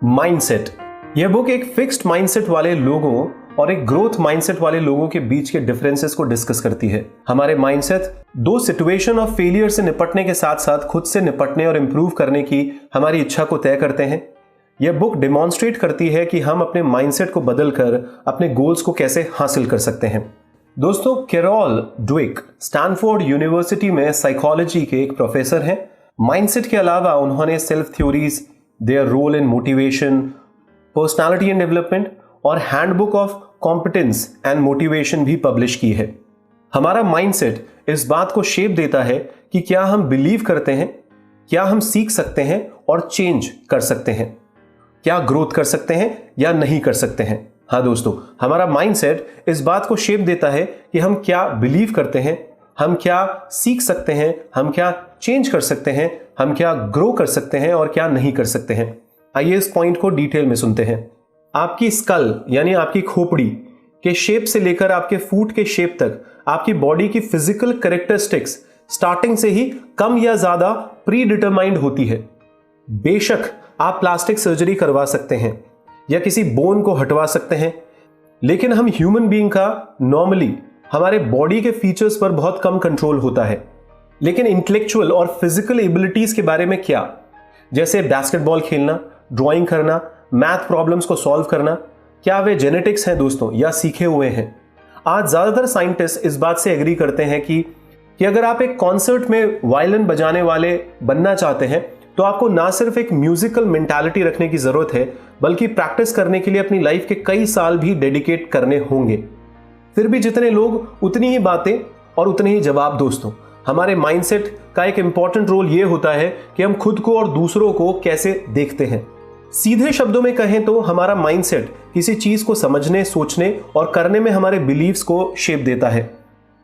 Mindset. यह book एक fixed mindset वाले लोगों और एक ग्रोथ माइंडसेट वाले लोगों के बीच के डिफरेंसेस को डिस्कस करती है। हमारे माइंडसेट दो सिचुएशन ऑफ फेलियर से निपटने के साथ साथ खुद से निपटने और इंप्रूव करने की हमारी इच्छा को तय करते हैं। यह बुक डिमॉन्स्ट्रेट करती है कि हम अपने माइंडसेट को बदलकर अपने गोल्स को कैसे हासिल कर सकते हैं। दोस्तों, कैरोल ड्वेक स्टैनफोर्ड यूनिवर्सिटी में साइकोलॉजी के एक प्रोफेसर हैं। माइंडसेट के अलावा उन्होंने self theories, their role in motivation, personality and development और handbook of competence and motivation भी पब्लिश की है। हमारा माइंडसेट इस बात को शेप देता है कि क्या हम बिलीव करते हैं, क्या हम सीख सकते हैं और चेंज कर सकते हैं, क्या ग्रोथ कर सकते हैं या नहीं कर सकते हैं। हाँ दोस्तों, हमारा माइंडसेट इस बात को शेप देता है कि हम क्या बिलीव करते हैं, हम क्या सीख सकते हैं, हम क्या चेंज कर सकते हैं, हम क्या ग्रो कर सकते हैं और क्या नहीं कर सकते हैं। आइए इस पॉइंट को डिटेल में सुनते हैं। आपकी स्कल यानी आपकी खोपड़ी के शेप से लेकर आपके फूट के शेप तक आपकी बॉडी की फिजिकल कैरेक्टरिस्टिक्स स्टार्टिंग से ही कम या ज्यादा प्री डिटरमाइंड होती है। बेशक आप प्लास्टिक सर्जरी करवा सकते हैं या किसी बोन को हटवा सकते हैं, लेकिन हम ह्यूमन बीइंग का नॉर्मली हमारे बॉडी के फीचर्स पर बहुत कम कंट्रोल होता है। लेकिन इंटेलेक्चुअल और फिजिकल एबिलिटीज के बारे में क्या, जैसे बास्केटबॉल खेलना, ड्राइंग करना, मैथ प्रॉब्लम्स को सॉल्व करना, क्या वे जेनेटिक्स हैं दोस्तों या सीखे हुए हैं? आज ज्यादातर साइंटिस्ट इस बात से एग्री करते हैं कि अगर आप एक कॉन्सर्ट में वायलिन बजाने वाले बनना चाहते हैं तो आपको ना सिर्फ एक म्यूजिकल मेंटालिटी रखने की जरूरत है, बल्कि प्रैक्टिस करने के लिए अपनी लाइफ के कई साल भी डेडिकेट करने होंगे। फिर भी जितने लोग उतनी ही बातें और उतने ही जवाब। दोस्तों, हमारे माइंडसेट का एक इंपॉर्टेंट रोल यह होता है कि हम खुद को और दूसरों को कैसे देखते हैं। सीधे शब्दों में कहें तो हमारा माइंडसेट किसी चीज को समझने, सोचने और करने में हमारे बिलीव्स को शेप देता है।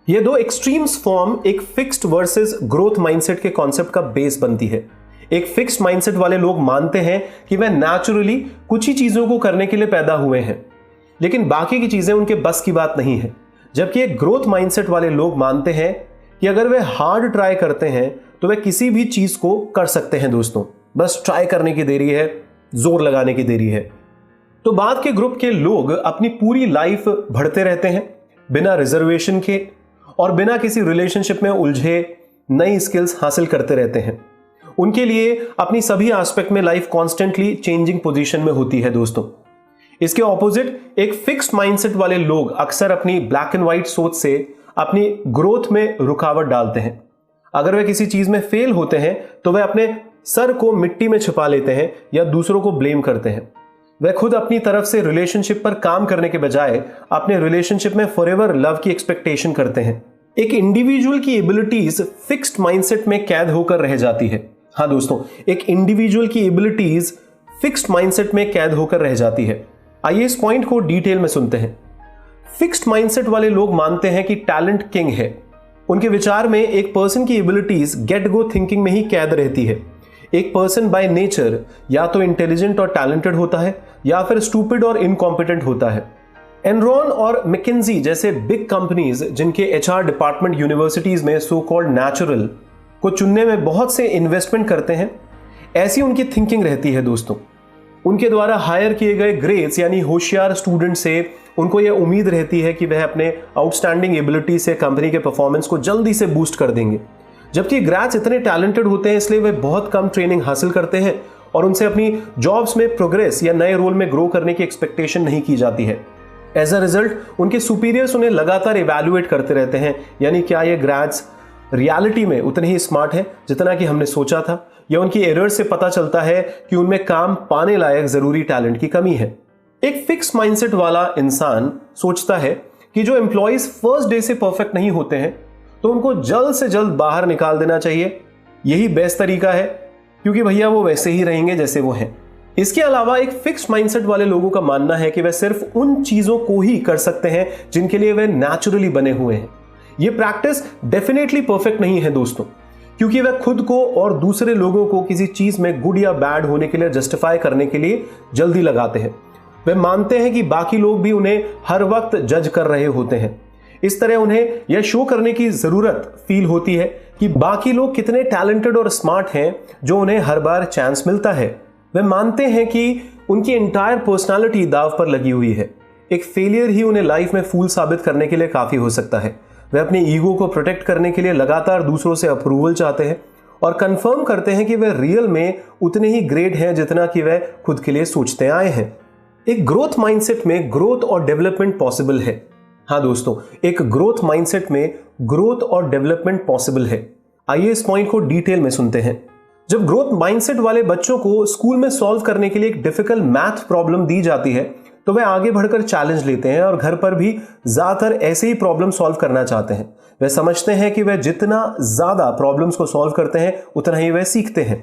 ये दो एक्सट्रीम्स फॉर्म एक फिक्स्ड वर्सेस ग्रोथ माइंडसेट के कॉन्सेप्ट का बेस बनती है। एक फिक्स्ड माइंडसेट वाले लोग मानते हैं कि वह नेचुरली कुछ ही चीजों को करने के लिए पैदा हुए हैं, लेकिन बाकी की चीजें उनके बस की बात नहीं है। जबकि एक ग्रोथ माइंडसेट वाले लोग मानते हैं कि अगर वे हार्ड ट्राई करते हैं तो वे किसी भी चीज को कर सकते हैं। दोस्तों, बस ट्राई करने की देरी है, जोर लगाने की देरी है। तो बाद के ग्रुप के लोग अपनी पूरी लाइफ बढ़ते रहते हैं बिना रिजर्वेशन के और बिना किसी रिलेशनशिप में उलझे नई स्किल्स हासिल करते रहते हैं। उनके लिए अपनी सभी एस्पेक्ट में लाइफ कॉन्स्टेंटली चेंजिंग पोजीशन में होती है। दोस्तों, इसके ऑपोजिट एक फिक्स्ड माइंडसेट वाले लोग अक्सर अपनी ब्लैक एंड व्हाइट सोच से अपनी ग्रोथ में रुकावट डालते हैं। अगर वे किसी चीज में फेल होते हैं तो वे अपने सर को मिट्टी में छिपा लेते हैं या दूसरों को ब्लेम करते हैं। वे खुद अपनी तरफ से रिलेशनशिप पर काम करने के बजाय अपने रिलेशनशिप में फॉरएवर लव की एक्सपेक्टेशन करते हैं। एक इंडिविजुअल की एबिलिटीज फिक्स्ड माइंडसेट में कैद होकर रह जाती है। हाँ दोस्तों, एक इंडिविजुअल की एबिलिटीज फिक्स्ड माइंडसेट में कैद होकर रह जाती है। आइए इस पॉइंट को डिटेल में सुनते हैं। फिक्स्ड माइंडसेट वाले लोग मानते हैं कि टैलेंट किंग है। उनके विचार में एक पर्सन की एबिलिटीज गेट गो थिंकिंग में ही कैद रहती है। एक पर्सन बाय नेचर या तो इंटेलिजेंट और टैलेंटेड होता है या फिर स्टूपिड और इनकॉम्पिटेंट होता है। एनरॉन और मैकिन्जी जैसे बिग कंपनीज जिनके एचआर डिपार्टमेंट यूनिवर्सिटीज में सो कॉल्ड नेचुरल को चुनने में बहुत से इन्वेस्टमेंट करते हैं, ऐसी उनकी थिंकिंग रहती है। दोस्तों, उनके द्वारा हायर किए गए ग्रेड्स यानी होशियार स्टूडेंट से उनको यह उम्मीद रहती है कि वह अपने आउटस्टैंडिंग एबिलिटी से कंपनी के परफॉर्मेंस को जल्दी से बूस्ट कर देंगे। जबकि ग्रेड्स इतने टैलेंटेड होते हैं, इसलिए वे बहुत कम ट्रेनिंग हासिल करते हैं और उनसे अपनी जॉब्स में प्रोग्रेस या नए रोल में ग्रो करने की एक्सपेक्टेशन नहीं की जाती है। एज अ रिजल्ट उनके सुपीरियर्स उन्हें लगातार इवैल्यूएट करते रहते हैं, यानी क्या ये ग्रेड्स रियलिटी में उतने ही स्मार्ट है जितना कि हमने सोचा था, या उनकी एरर्स से पता चलता है कि उनमें काम पाने लायक जरूरी टैलेंट की कमी है। एक फिक्स माइंडसेट वाला इंसान सोचता है कि जो एम्प्लॉइज फर्स्ट डे से परफेक्ट नहीं होते हैं तो उनको जल्द से जल्द बाहर निकाल देना चाहिए। यही बेस्ट तरीका है, क्योंकि भैया वो वैसे ही रहेंगे जैसे वो हैं। इसके अलावा एक फिक्स्ड माइंडसेट वाले लोगों का मानना है कि वे सिर्फ उन चीजों को ही कर सकते हैं जिनके लिए वे नेचुरली बने हुए हैं। ये प्रैक्टिस डेफिनेटली परफेक्ट नहीं है दोस्तों, क्योंकि वे खुद को और दूसरे लोगों को किसी चीज में गुड या बैड होने के लिए जस्टिफाई करने के लिए जल्दी लगाते हैं। वे मानते हैं कि बाकी लोग भी उन्हें हर वक्त जज कर रहे होते हैं। इस तरह उन्हें यह शो करने की जरूरत फील होती है कि बाकी लोग कितने टैलेंटेड और स्मार्ट हैं जो उन्हें हर बार चांस मिलता है। वे मानते हैं कि उनकी एंटायर पर्सनालिटी दाव पर लगी हुई है। एक फेलियर ही उन्हें लाइफ में फूल साबित करने के लिए काफी हो सकता है। वे अपने ईगो को प्रोटेक्ट करने के लिए लगातार दूसरों से अप्रूवल चाहते हैं और कंफर्म करते हैं कि वे रियल में उतने ही ग्रेट हैं जितना कि वे खुद के लिए सोचते आए हैं। एक ग्रोथ माइंडसेट में ग्रोथ और डेवलपमेंट पॉसिबल है। हाँ दोस्तों, एक ग्रोथ माइंडसेट में ग्रोथ और डेवलपमेंट पॉसिबल है। आइए इस पॉइंट को डिटेल में सुनते हैं। जब ग्रोथ माइंडसेट वाले बच्चों को स्कूल में सॉल्व करने के लिए एक डिफिकल्ट मैथ प्रॉब्लम दी जाती है तो वे आगे बढ़कर चैलेंज लेते हैं और घर पर भी ज्यादातर ऐसे ही प्रॉब्लम सॉल्व करना चाहते हैं। वे समझते हैं कि वे जितना ज्यादा प्रॉब्लम्स को सॉल्व करते हैं उतना ही वे सीखते हैं।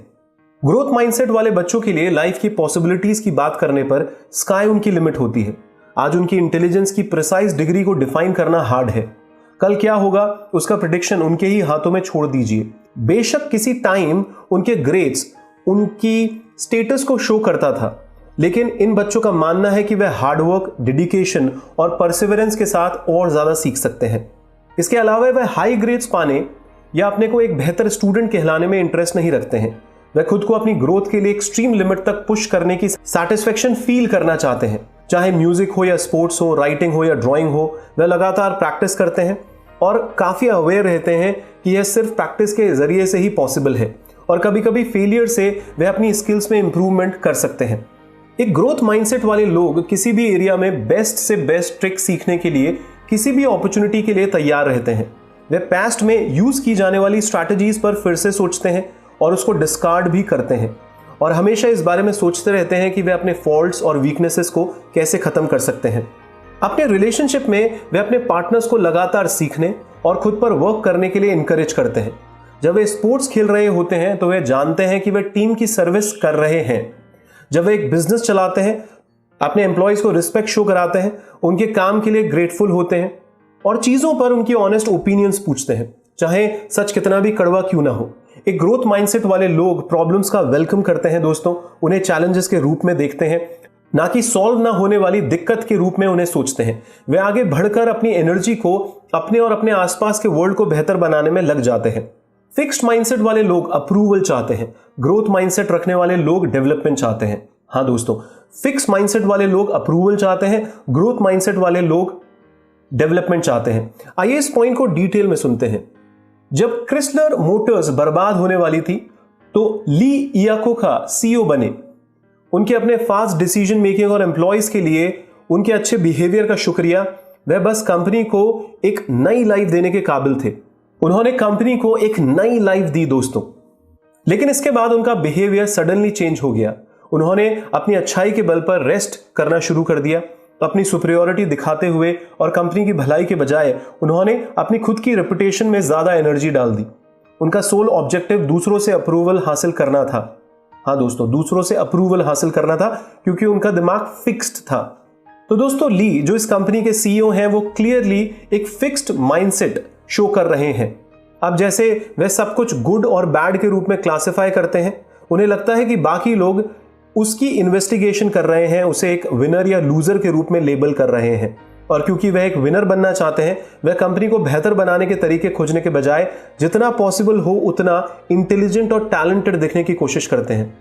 ग्रोथ माइंडसेट वाले बच्चों के लिए लाइफ की पॉसिबिलिटीज की बात करने पर स्काई उनकी लिमिट होती है। आज उनकी इंटेलिजेंस की प्रिसाइज डिग्री को डिफाइन करना हार्ड है। कल क्या होगा उसका प्रेडिक्शन उनके ही हाथों में छोड़ दीजिए। बेशक किसी टाइम उनके ग्रेड्स उनकी स्टेटस को शो करता था, लेकिन इन बच्चों का मानना है कि वे हार्डवर्क, डेडिकेशन और परसिवरेंस के साथ और ज्यादा सीख सकते हैं। इसके अलावा वे हाई ग्रेड्स पाने या अपने को एक बेहतर स्टूडेंट कहलाने में इंटरेस्ट नहीं रखते हैं। वे खुद को अपनी ग्रोथ के लिए एक्सट्रीम लिमिट तक पुश करने की सैटिस्फैक्शन फील करना चाहते हैं। चाहे म्यूजिक हो या स्पोर्ट्स हो, राइटिंग हो या ड्राइंग हो, वे लगातार प्रैक्टिस करते हैं और काफी अवेयर रहते हैं कि यह सिर्फ प्रैक्टिस के जरिए से ही पॉसिबल है और कभी कभी फेलियर से वे अपनी स्किल्स में इंप्रूवमेंट कर सकते हैं। एक ग्रोथ माइंडसेट वाले लोग किसी भी एरिया में बेस्ट से बेस्ट ट्रिक सीखने के लिए, किसी भी अपॉर्चुनिटी के लिए तैयार रहते हैं। वे पास्ट में यूज की जाने वाली स्ट्रैटेजीज पर फिर से सोचते हैं और उसको डिस्कार्ड भी करते हैं और हमेशा इस बारे में सोचते रहते हैं कि वे अपने फॉल्ट्स और वीकनेसेस को कैसे खत्म कर सकते हैं। अपने रिलेशनशिप में वे अपने पार्टनर्स को लगातार सीखने और खुद पर वर्क करने के लिए इंकरेज करते हैं। जब वे स्पोर्ट्स खेल रहे होते हैं तो वे जानते हैं कि वे टीम की सर्विस कर रहे हैं। जब वे एक बिजनेस चलाते हैं, अपने एम्प्लॉयज को रिस्पेक्ट शो कराते हैं, उनके काम के लिए ग्रेटफुल होते हैं और चीजों पर उनकी ऑनेस्ट ओपिनियंस पूछते हैं, चाहे सच कितना भी कड़वा क्यों ना हो। एक ग्रोथ माइंडसेट वाले लोग प्रॉब्लम्स का वेलकम करते हैं दोस्तों, उन्हें चैलेंजेस के रूप में देखते हैं, ना कि सॉल्व ना होने वाली दिक्कत के रूप में उन्हें सोचते हैं। वे आगे बढ़कर अपनी एनर्जी को अपने और अपने आसपास के वर्ल्ड को बेहतर बनाने में लग जाते हैं। फिक्स्ड माइंडसेट वाले लोग अप्रूवल चाहते हैं, ग्रोथ माइंडसेट रखने वाले लोग डेवलपमेंट चाहते हैं। हाँ दोस्तों, फिक्स्ड माइंडसेट वाले लोग अप्रूवल चाहते हैं, ग्रोथ माइंडसेट वाले लोग डेवलपमेंट चाहते हैं। आइए इस पॉइंट को डिटेल में सुनते हैं। जब क्रिसलर मोटर्स बर्बाद होने वाली थी तो ली इयाकोका सीईओ बने। उनके अपने फास्ट डिसीजन मेकिंग और एम्प्लॉयज के लिए उनके अच्छे बिहेवियर का शुक्रिया वह बस कंपनी को एक नई लाइफ देने के काबिल थे। उन्होंने कंपनी को एक नई लाइफ दी दोस्तों, लेकिन इसके बाद उनका बिहेवियर सडनली चेंज हो गया। उन्होंने अपनी अच्छाई के बल पर रेस्ट करना शुरू कर दिया, अपनी सुपीरियरिटी दिखाते हुए, और कंपनी की भलाई के बजाय उन्होंने अपनी खुद की रेपुटेशन में ज्यादा एनर्जी डाल दी। उनका सोल ऑब्जेक्टिव दूसरों से अप्रूवल हासिल करना था। हाँ दोस्तों, दूसरों से अप्रूवल हासिल करना था क्योंकि उनका दिमाग फिक्स्ड था। तो दोस्तों, ली जो इस कंपनी के सीईओ हैं वो क्लियरली एक फिक्स्ड माइंडसेट शो कर रहे हैं। अब जैसे वे सब कुछ गुड और बैड के रूप में क्लासिफाई करते हैं, उन्हें लगता है कि बाकी लोग उसकी इन्वेस्टिगेशन कर रहे हैं, उसे एक विनर या लूजर के रूप में लेबल कर रहे हैं। और क्योंकि वह एक विनर बनना चाहते हैं, वह कंपनी को बेहतर बनाने के तरीके खोजने के बजाय जितना पॉसिबल हो उतना इंटेलिजेंट और टैलेंटेड दिखने की कोशिश करते हैं।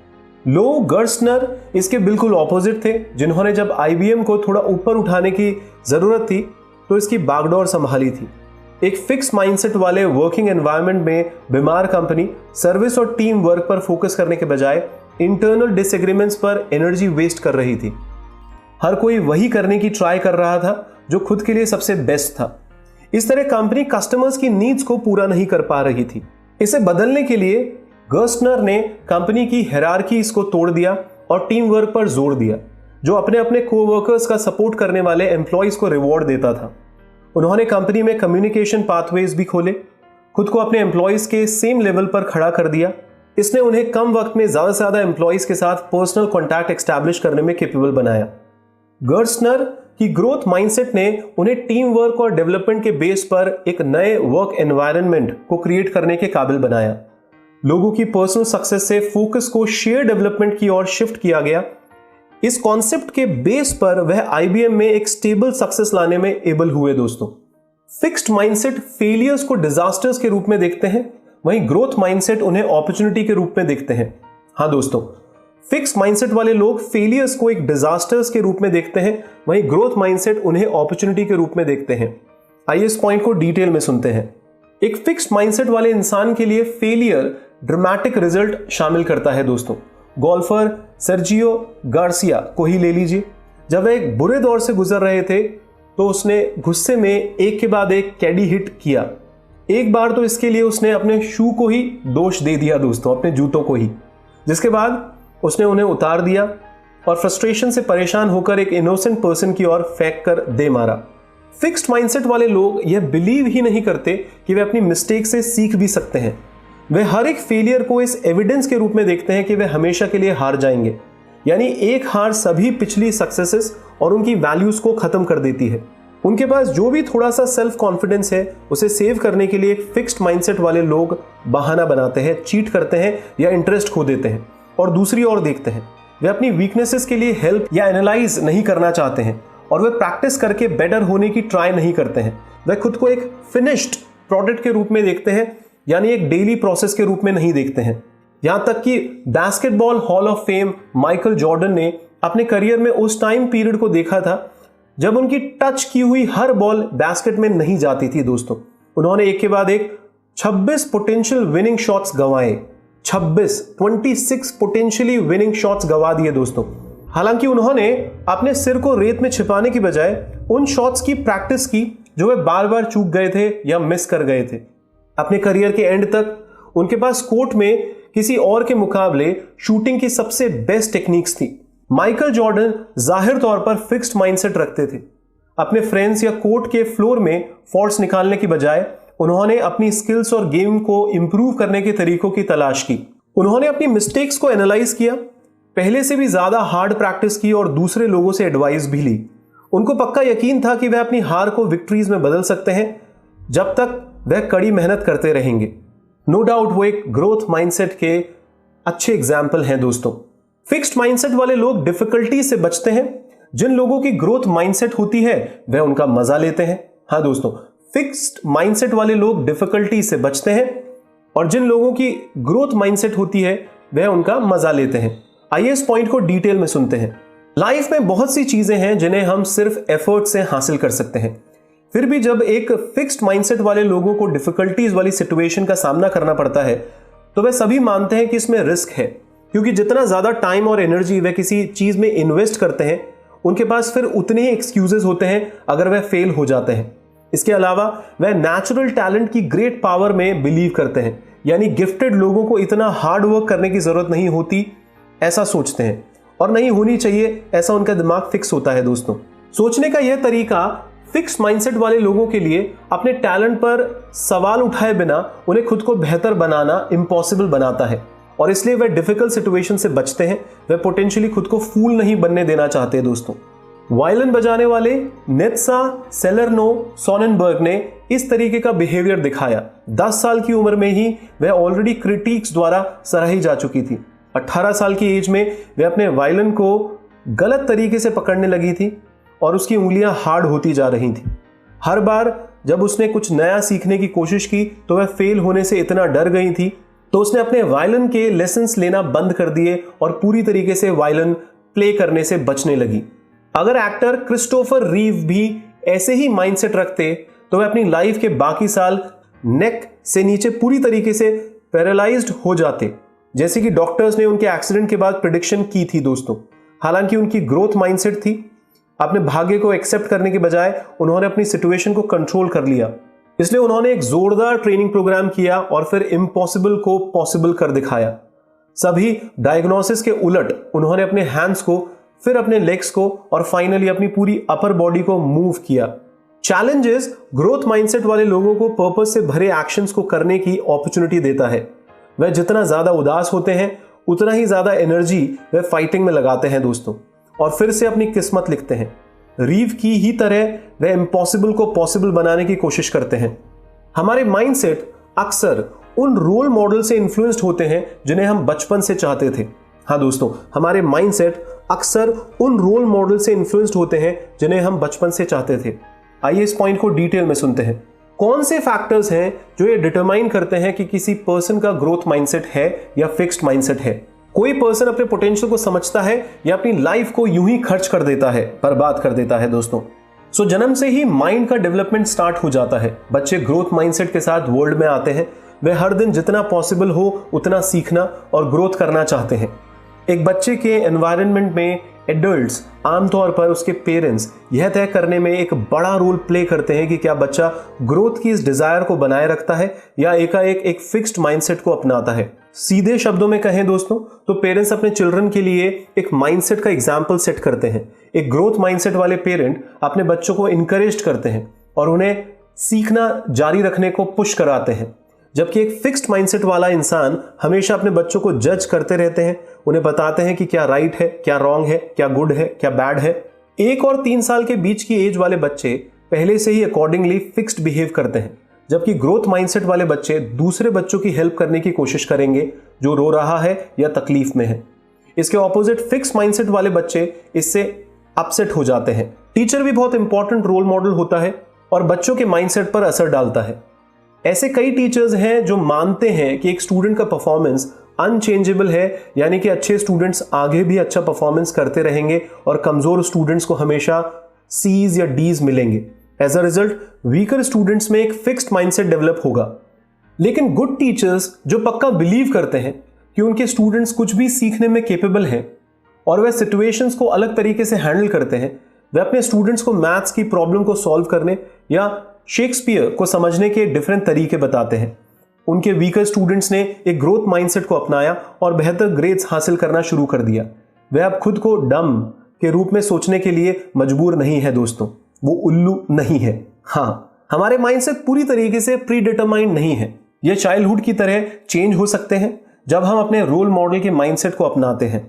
लो गर्स्नर इसके बिल्कुल ऑपोजिट थे, जिन्होंने जब आईबीएम को थोड़ा ऊपर उठाने की जरूरत थी तो इसकी बागडोर संभाली थी। एक फिक्स माइंडसेट वाले वर्किंग एनवायरनमेंट में बीमार कंपनी सर्विस और टीम वर्क पर फोकस करने के बजाय इंटरनल डिसएग्रीमेंट्स पर एनर्जी वेस्ट कर रही थी। हर कोई वही करने की ट्राई कर रहा था जो खुद के लिए सबसे बेस्ट था। इस तरह कंपनी कस्टमर्स की नीड्स को पूरा नहीं कर पा रही थी। इसे बदलने के लिए गर्स्नर ने कंपनी की हायरार्कीज को तोड़ दिया और टीम वर्क पर जोर दिया, जो अपने अपने कोवर्कर्स का सपोर्ट करने वाले एम्प्लॉयज को रिवॉर्ड देता था। उन्होंने कंपनी में कम्युनिकेशन पाथवेज भी खोले, खुद को अपने एम्प्लॉयज के सेम लेवल पर खड़ा कर दिया। इसने उन्हें कम वक्त में ज्यादा से ज्यादा एम्प्लॉयज के साथ पर्सनल कॉन्टैक्ट एस्टैब्लिश करने में कैपेबल बनाया। गर्स्नर की ग्रोथ माइंडसेट ने उन्हें टीम वर्क और डेवलपमेंट के बेस पर एक नए वर्क एनवायरनमेंट को क्रिएट करने के काबिल बनाया। लोगों की पर्सनल सक्सेस से फोकस को शेयर डेवलपमेंट की ओर शिफ्ट किया गया। इस कॉन्सेप्ट के बेस पर वह आईबीएम में एक स्टेबल सक्सेस लाने में एबल हुए। दोस्तों, फिक्स्ड माइंडसेट फेलियर्स को डिजास्टर्स के रूप में देखते हैं, वहीं ग्रोथ माइंडसेट उन्हें अपॉर्चुनिटी के रूप में देखते हैं। हाँ दोस्तों, फिक्स्ड माइंडसेट वाले लोग फेलियर्स को एक डिजास्टर्स के रूप में देखते हैं, वहीं ग्रोथ माइंडसेट उन्हें अपॉर्चुनिटी के रूप में देखते हैं। आइए इस पॉइंट को डिटेल में सुनते हैं। एक फिक्स्ड माइंडसेट वाले इंसान के लिए फेलियर ड्रामेटिक रिजल्ट शामिल करता है दोस्तों। गोल्फर सर्जियो गार्सिया को ही ले लीजिए। जब वह एक बुरे दौर से गुजर रहे थे तो उसने गुस्से में एक के बाद एक कैडी हिट किया। एक बार तो इसके लिए उसने अपने शू को ही दोष दे दिया दोस्तों, अपने जूतों को ही, जिसके बाद उसने उन्हें उतार दिया और फ्रस्ट्रेशन से परेशान होकर एक इनोसेंट पर्सन की ओर फेंक कर दे मारा। फिक्स्ड माइंडसेट वाले लोग यह बिलीव ही नहीं करते कि वे अपनी मिस्टेक से सीख भी सकते हैं। वे हर एक फेलियर को इस एविडेंस के रूप में देखते हैं कि वे हमेशा के लिए हार जाएंगे, यानी एक हार सभी पिछली सक्सेसेस और उनकी वैल्यूज को खत्म कर देती है। उनके पास जो भी थोड़ा सा सेल्फ कॉन्फिडेंस है उसे सेव करने के लिए फिक्स्ड माइंडसेट वाले लोग बहाना बनाते हैं, चीट करते हैं या इंटरेस्ट खो देते हैं और दूसरी ओर देखते हैं। वे अपनी वीकनेसेस के लिए हेल्प या एनालाइज नहीं करना चाहते हैं और वे प्रैक्टिस करके बेटर होने की ट्राई नहीं करते हैं। वे खुद को एक फिनिश्ड प्रोडक्ट के रूप में देखते हैं, यानी एक डेली प्रोसेस के रूप में नहीं देखते हैं। यहां तक कि basketball hall of fame Michael Jordan ने अपने करियर में उस टाइम पीरियड को देखा था जब उनकी टच की हुई हर बॉल बास्केट में नहीं जाती थी दोस्तों। उन्होंने एक के बाद एक 26 पोटेंशियल विनिंग शॉट्स गंवाए। 26 पोटेंशियली विनिंग शॉट्स गंवा दिए दोस्तों। हालांकि उन्होंने अपने सिर को रेत में छिपाने की बजाय उन शॉट्स की प्रैक्टिस की जो वे बार बार चूक गए थे या मिस कर गए थे। अपने करियर के एंड तक उनके पास कोर्ट में किसी और के मुकाबले शूटिंग की सबसे बेस्ट टेक्निक्स थी। माइकल जॉर्डन जाहिर तौर पर फिक्स्ड माइंडसेट रखते थे। अपने फ्रेंड्स या कोर्ट के फ्लोर में फॉल्ट्स निकालने की बजाय उन्होंने अपनी स्किल्स और गेम को इंप्रूव करने के तरीकों की तलाश की। उन्होंने अपनी मिस्टेक्स को एनालाइज किया, पहले से भी ज्यादा हार्ड प्रैक्टिस की और दूसरे लोगों से एडवाइस भी ली। उनको पक्का यकीन था कि वह अपनी हार को विक्ट्रीज में बदल सकते हैं जब तक वह कड़ी मेहनत करते रहेंगे। नो डाउट वो एक ग्रोथ माइंडसेट के अच्छे एग्जाम्पल हैं दोस्तों। फिक्स्ड माइंडसेट वाले लोग डिफिकल्टी से बचते हैं। जिन लोगों की ग्रोथ माइंडसेट होती है वह उनका मजा लेते हैं। हाँ दोस्तों, फिक्स्ड माइंडसेट वाले लोग डिफिकल्टी से बचते हैं और जिन लोगों की ग्रोथ माइंडसेट होती है वह उनका मजा लेते हैं। आइए इस पॉइंट को डिटेल में सुनते हैं। लाइफ में बहुत सी चीजें हैं जिन्हें हम सिर्फ एफर्ट से हासिल कर सकते हैं। फिर भी जब एक फिक्स्ड माइंडसेट वाले लोगों को डिफिकल्टीज वाली सिचुएशन का सामना करना पड़ता है तो वे सभी मानते हैं कि इसमें रिस्क है, क्योंकि जितना ज्यादा टाइम और एनर्जी वे किसी चीज में इन्वेस्ट करते हैं उनके पास फिर उतने ही एक्सक्यूजेस होते हैं अगर वह फेल हो जाते हैं। इसके अलावा वह नेचुरल टैलेंट की ग्रेट पावर में बिलीव करते हैं, यानी गिफ्टेड लोगों को इतना हार्ड वर्क करने की जरूरत नहीं होती ऐसा सोचते हैं, और नहीं होनी चाहिए ऐसा उनका दिमाग फिक्स होता है दोस्तों। सोचने का यह तरीका फिक्स्ड माइंडसेट वाले लोगों के लिए अपने टैलेंट पर सवाल उठाए बिना उन्हें खुद को बेहतर बनाना इम्पॉसिबल बनाता है, और इसलिए वे डिफिकल्ट सिचुएशन से बचते हैं। वे पोटेंशियली खुद को फूल नहीं बनने देना चाहते दोस्तों। वायलिन बजाने वाले नेत्सा सेलरनो सोनेनबर्ग ने इस तरीके का बिहेवियर दिखाया। 10 साल की उम्र में ही वह ऑलरेडी क्रिटिक्स द्वारा सराही जा चुकी थी। 18 साल की एज में वे अपने वायलिन को गलत तरीके से पकड़ने लगी थी और उसकी उंगलियां हार्ड होती जा रही थी। हर बार जब उसने कुछ नया सीखने की कोशिश की तो वह फेल होने से इतना डर गई थी तो उसने अपने वायलिन के लेसन्स लेना बंद कर दिए और पूरी तरीके से वायलिन प्ले करने से बचने लगी। अगर एक्टर क्रिस्टोफर रीव भी ऐसे ही माइंडसेट रखते तो वह अपनी लाइफ के बाकी साल नेक से नीचे पूरी तरीके से पैरालाइज्ड हो जाते, जैसे कि डॉक्टर्स ने उनके एक्सीडेंट के बाद प्रेडिक्शन की थी दोस्तों। हालांकि उनकी ग्रोथ माइंडसेट थी। अपने भाग्य को एक्सेप्ट करने के बजाय उन्होंने अपनी सिचुएशन को कंट्रोल कर लिया, इसलिए उन्होंने एक जोरदार ट्रेनिंग प्रोग्राम किया और फिर इम्पॉसिबल को पॉसिबल कर दिखाया। सभी डायग्नोसिस के उलट उन्होंने अपने हैंड्स को, फिर अपने लेग्स को और फाइनली अपनी पूरी अपर बॉडी को मूव किया। चैलेंजेस ग्रोथ माइंडसेट वाले लोगों को पर्पस से भरे एक्शंस को करने की अपॉर्चुनिटी देता है। वह जितना ज्यादा उदास होते हैं उतना ही ज्यादा एनर्जी वह फाइटिंग में लगाते हैं दोस्तों, और फिर से अपनी किस्मत लिखते हैं। रीव की ही तरह वह इम्पॉसिबल को पॉसिबल बनाने की कोशिश करते हैं। हमारे माइंडसेट अक्सर उन रोल मॉडल से इन्फ्लुएंस्ड होते हैं जिन्हें हम बचपन से चाहते थे। हाँ दोस्तों, हमारे माइंडसेट अक्सर उन रोल मॉडल से इन्फ्लुएंस्ड होते हैं जिन्हें हम बचपन से चाहते थे। आइए इस पॉइंट को डिटेल में सुनते हैं। कौन से फैक्टर्स हैं जो ये डिटरमाइन करते हैं कि किसी पर्सन का ग्रोथ माइंडसेट है या फिक्स्ड माइंडसेट है। कोई पर्सन अपने पोटेंशियल को समझता है या अपनी लाइफ को यूं ही खर्च कर देता है, बर्बाद कर देता है दोस्तों। सो जन्म से ही माइंड का डेवलपमेंट स्टार्ट हो जाता है। बच्चे ग्रोथ माइंडसेट के साथ वर्ल्ड में आते हैं। वे हर दिन जितना पॉसिबल हो उतना सीखना और ग्रोथ करना चाहते हैं। एक बच्चे के एनवायरनमेंट में एडल्ट्स आमतौर पर उसके पेरेंट्स यह तय करने में एक बड़ा रोल प्ले करते हैं कि क्या बच्चा ग्रोथ की इस डिजायर को बनाए रखता है या एकाएक एक फिक्स्ड माइंडसेट को अपनाता है। सीधे शब्दों में कहें दोस्तों तो पेरेंट्स अपने चिल्ड्रन के लिए एक माइंडसेट का एग्जाम्पल सेट करते हैं। एक ग्रोथ माइंडसेट वाले पेरेंट अपने बच्चों को इनकरेज करते हैं और उन्हें सीखना जारी रखने को पुश कराते हैं, जबकि एक फिक्स्ड माइंडसेट वाला इंसान हमेशा अपने बच्चों को जज करते रहते हैं, उन्हें बताते हैं कि क्या राइट है, क्या रॉन्ग है, क्या गुड है, क्या बैड है। 1 और 3 साल के बीच की एज वाले बच्चे पहले से ही अकॉर्डिंगली फिक्स्ड बिहेव करते हैं, जबकि ग्रोथ माइंडसेट वाले बच्चे दूसरे बच्चों की हेल्प करने की कोशिश करेंगे जो रो रहा है या तकलीफ में है। इसके ऑपोजिट फिक्स्ड माइंडसेट वाले बच्चे इससे अपसेट हो जाते हैं। टीचर भी बहुत इंपॉर्टेंट रोल मॉडल होता है और बच्चों के माइंडसेट पर असर डालता है। ऐसे कई टीचर्स हैं जो मानते हैं कि एक स्टूडेंट का परफॉर्मेंस अनचेंजेबल है, यानी कि अच्छे स्टूडेंट्स आगे भी अच्छा परफॉर्मेंस करते रहेंगे और कमजोर स्टूडेंट्स को हमेशा सीज या डीज मिलेंगे। As a result weaker students में एक फिक्स्ड माइंडसेट डेवलप होगा। लेकिन गुड टीचर्स जो पक्का बिलीव करते हैं कि उनके स्टूडेंट्स कुछ भी सीखने में केपेबल हैं और वह सिचुएशंस को अलग तरीके से हैंडल करते हैं, वे अपने स्टूडेंट्स को मैथ्स की प्रॉब्लम को सॉल्व करने या शेक्सपियर को समझने के डिफरेंट तरीके बताते हैं। उनके वीकर स्टूडेंट्स ने एक ग्रोथ माइंडसेट को अपनाया और बेहतर ग्रेड्स हासिल करना शुरू कर दिया। वे अब खुद को डम के रूप में सोचने के लिए मजबूर नहीं है दोस्तों, वो उल्लू नहीं है। हाँ, हमारे माइंडसेट पूरी तरीके से प्री डिटरमाइंड नहीं है। ये चाइल्डहुड की तरह चेंज हो सकते हैं जब हम अपने रोल मॉडल के माइंडसेट को अपनाते हैं।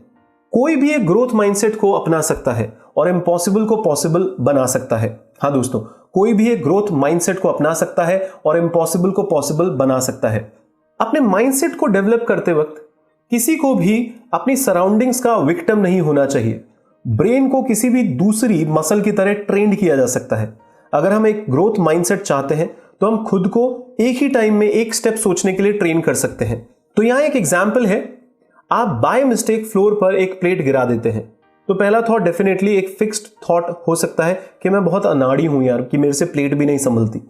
कोई भी एक ग्रोथ माइंडसेट को अपना सकता है और इम्पॉसिबल को पॉसिबल बना सकता है। हाँ दोस्तों, कोई भी एक ग्रोथ माइंडसेट को अपना सकता है और इम्पॉसिबल को पॉसिबल बना सकता है। अपने माइंडसेट को डेवलप करते वक्त किसी को भी अपनी सराउंडिंग्स का विक्टिम नहीं होना चाहिए। ब्रेन को किसी भी दूसरी मसल की तरह ट्रेंड किया जा सकता है। अगर हम एक ग्रोथ माइंडसेट चाहते हैं तो हम खुद को एक ही टाइम में एक स्टेप सोचने के लिए ट्रेन कर सकते हैं। तो यहां एक एग्जाम्पल है, आप बाय मिस्टेक फ्लोर पर एक प्लेट गिरा देते हैं तो पहला थॉट डेफिनेटली एक फिक्स्ड थॉट हो सकता है कि मैं बहुत अनाड़ी हूं यार, कि मेरे से प्लेट भी नहीं संभलती।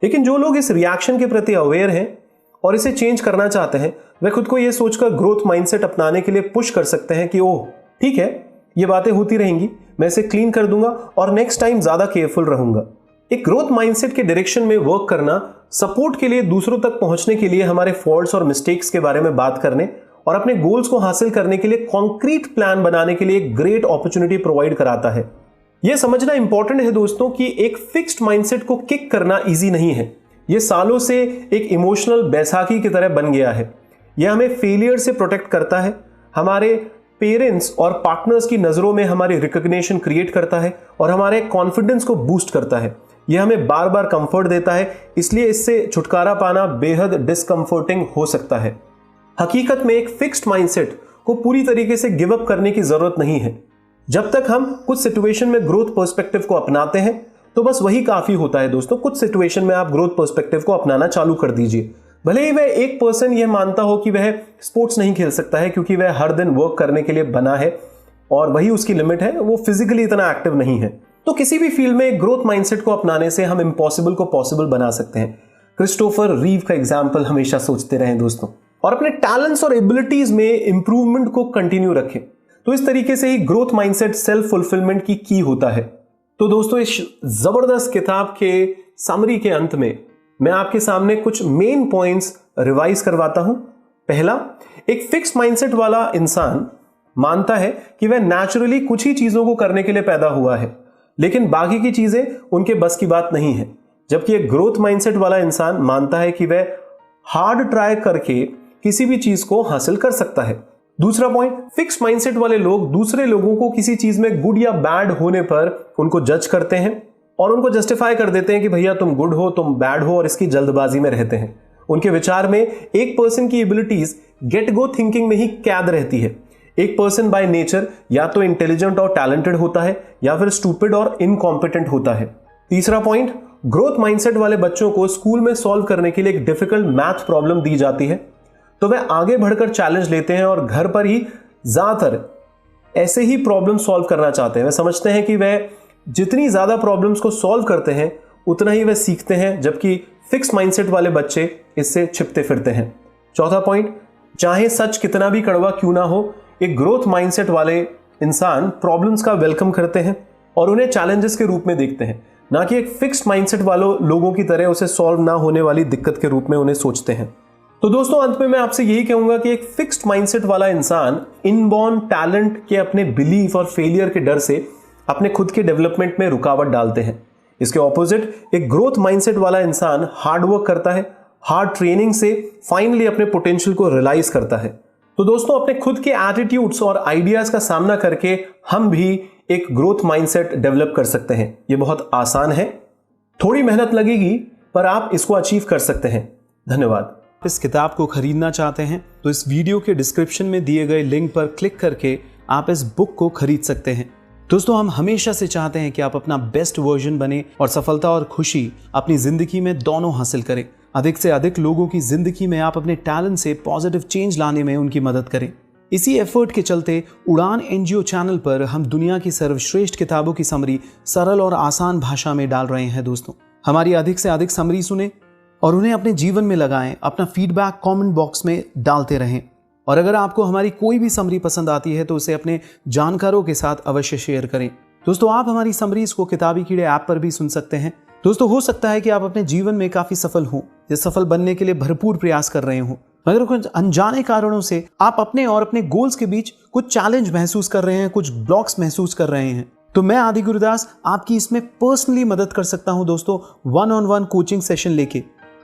लेकिन जो लोग इस रिएक्शन के प्रति अवेयर हैं और इसे चेंज करना चाहते हैं, वे खुद को यह सोचकर ग्रोथ माइंडसेट अपनाने के लिए पुश कर सकते हैं कि ओह ठीक है, ये बातें होती रहेंगी, मैं इसे क्लीन कर दूंगा और नेक्स्ट टाइम ज्यादा केयरफुल रहूंगा। एक ग्रोथ माइंडसेट के डायरेक्शन में वर्क करना, सपोर्ट के लिए दूसरों तक पहुंचने के लिए हमारे फॉल्ट्स और मिस्टेक्स के बारे में बात करने और अपने गोल्स को हासिल करने के लिए कॉन्क्रीट प्लान बनाने के लिए एक ग्रेट अपॉर्चुनिटी प्रोवाइड कराता है। यह समझना इंपॉर्टेंट है दोस्तों कि एक फिक्स्ड माइंडसेट को किक करना इजी नहीं है। यह सालों से एक इमोशनल बैसाखी की तरह बन गया है। यह हमें फेलियर से प्रोटेक्ट करता है, हमारे पेरेंट्स और पार्टनर्स की नजरों में हमारी रिकॉग्निशन क्रिएट करता है और हमारे कॉन्फिडेंस को बूस्ट करता है। यह हमें बार बार कंफर्ट देता है, इसलिए इससे छुटकारा पाना बेहद डिस्कंफर्टिंग हो सकता है। हकीकत में एक फिक्स्ड माइंडसेट को पूरी तरीके से गिव अप करने की जरूरत नहीं है। जब तक हम कुछ सिचुएशन में ग्रोथ पर्सपेक्टिव को अपनाते हैं तो बस वही काफी होता है दोस्तों। कुछ सिचुएशन में आप ग्रोथ पर्सपेक्टिव को अपनाना चालू कर दीजिए। भले ही वह एक पर्सन यह मानता हो कि वह स्पोर्ट्स नहीं खेल सकता है क्योंकि वह हर दिन वर्क करने के लिए बना है और वही उसकी लिमिट है, वो फिजिकली इतना एक्टिव नहीं है। तो किसी भी फील्ड में ग्रोथ माइंडसेट को अपनाने से हम इम्पॉसिबल को पॉसिबल बना सकते हैं। क्रिस्टोफर रीव का एग्जाम्पल हमेशा सोचते रहें दोस्तों और अपने टैलेंट्स और एबिलिटीज में इंप्रूवमेंट को कंटिन्यू रखें। तो इस तरीके से ही ग्रोथ माइंडसेट सेल्फ फुलफिलमेंट की होता है। तो दोस्तों, इस जबरदस्त किताब के समरी के अंत में मैं आपके सामने कुछ मेन पॉइंट्स रिवाइज करवाता हूं। पहला, एक फिक्स्ड माइंडसेट वाला इंसान मानता है कि वह नेचुरली कुछ ही चीजों को करने के लिए पैदा हुआ है, लेकिन बाकी की चीजें उनके बस की बात नहीं है। जबकि एक ग्रोथ माइंडसेट वाला इंसान मानता है कि वह हार्ड ट्राई करके किसी भी चीज को हासिल कर सकता है। दूसरा पॉइंट, फिक्स्ड माइंडसेट वाले लोग दूसरे लोगों को किसी चीज में गुड या बैड होने पर उनको जज करते हैं और उनको जस्टिफाई कर देते हैं कि भैया तुम गुड हो, तुम बैड हो, और इसकी जल्दबाजी में रहते हैं। उनके विचार में एक पर्सन की एबिलिटीज गेट गो थिंकिंग में ही कैद रहती है। एक पर्सन बाय नेचर या तो इंटेलिजेंट और टैलेंटेड होता है या फिर स्टूपिड और इनकॉम्पिटेंट होता है। तीसरा पॉइंट, ग्रोथ माइंडसेट वाले बच्चों को स्कूल में सॉल्व करने के लिए एक डिफिकल्ट मैथ प्रॉब्लम दी जाती है तो वह आगे बढ़कर चैलेंज लेते हैं और घर पर ही ज्यादातर ऐसे ही प्रॉब्लम सॉल्व करना चाहते हैं। वे समझते हैं कि वह जितनी ज्यादा प्रॉब्लम्स को सॉल्व करते हैं उतना ही वे सीखते हैं, जबकि फिक्स माइंडसेट वाले बच्चे इससे छिपते फिरते हैं। चौथा पॉइंट, चाहे सच कितना भी कड़वा क्यों ना हो, एक ग्रोथ माइंडसेट वाले इंसान प्रॉब्लम्स का वेलकम करते हैं और उन्हें चैलेंजेस के रूप में देखते हैं, ना कि एक फिक्स्ड माइंडसेट वालों लोगों की तरह उसे सॉल्व ना होने वाली दिक्कत के रूप में उन्हें सोचते हैं। तो दोस्तों, अंत में मैं आपसे यही कहूंगा कि एक फिक्स्ड माइंडसेट वाला इंसान इनबॉर्न टैलेंट के अपने बिलीफ और फेलियर के डर से अपने खुद के डेवलपमेंट में रुकावट डालते हैं। इसके ऑपोजिट एक ग्रोथ माइंडसेट वाला इंसान हार्ड वर्क करता है, हार्ड ट्रेनिंग से फाइनली अपने पोटेंशियल को रियलाइज करता है। तो दोस्तों, अपने खुद के एटीट्यूड्स और आइडियाज का सामना करके हम भी एक ग्रोथ माइंडसेट डेवलप कर सकते हैं। यह बहुत आसान है, थोड़ी मेहनत लगेगी, पर आप इसको अचीव कर सकते हैं। धन्यवाद। इस किताब को खरीदना चाहते हैं तो इस वीडियो के डिस्क्रिप्शन में दिए गए लिंक पर क्लिक करके आप इस बुक को खरीद सकते हैं। दोस्तों, हम हमेशा से चाहते हैं कि आप अपना बेस्ट वर्जन बने और सफलता और खुशी अपनी जिंदगी में दोनों हासिल करें। अधिक से अधिक लोगों की जिंदगी में आप अपने टैलेंट से पॉजिटिव चेंज लाने में उनकी मदद करें। इसी एफर्ट के चलते उड़ान एनजीओ चैनल पर हम दुनिया की सर्वश्रेष्ठ किताबों की समरी सरल और आसान भाषा में डाल रहे हैं। दोस्तों, हमारी अधिक से अधिक समरी सुने और उन्हें अपने जीवन में लगाएं। अपना फीडबैक कमेंट बॉक्स में डालते रहें और अगर आपको हमारी कोई भी समरी पसंद आती है तो उसे अपने जानकारों के साथ अवश्य शेयर करें। दोस्तों, आप हमारी समरीज को किताबी कीड़े ऐप पर भी सुन सकते हैं। दोस्तों, हो सकता है कि आप अपने जीवन में काफी सफल हों या सफल बनने के लिए भरपूर प्रयास कर रहे हों, मगर कुछ अनजाने कारणों से आप अपने और अपने गोल्स के बीच कुछ चैलेंज महसूस कर रहे हैं, कुछ ब्लॉक्स महसूस कर रहे हैं। तो मैं आदि गुरुदास आपकी इसमें पर्सनली मदद कर सकता हूं दोस्तों, 1-on-1 कोचिंग सेशन लेके।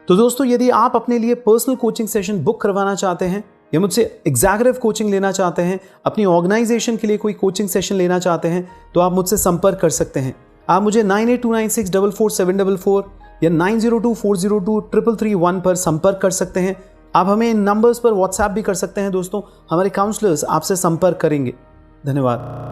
तो दोस्तों, यदि आप अपने लिए पर्सनल कोचिंग सेशन बुक करवाना चाहते हैं या मुझसे एग्जैक्टिव कोचिंग लेना चाहते हैं, अपनी ऑर्गेनाइजेशन के लिए कोई कोचिंग सेशन लेना चाहते हैं, तो आप मुझसे संपर्क कर सकते हैं। आप मुझे 9829644744 या 9024023331 पर संपर्क कर सकते हैं। आप हमें इन नंबर्स पर व्हाट्सएप भी कर सकते हैं। दोस्तों, हमारे काउंसलर्स आपसे संपर्क करेंगे। धन्यवाद।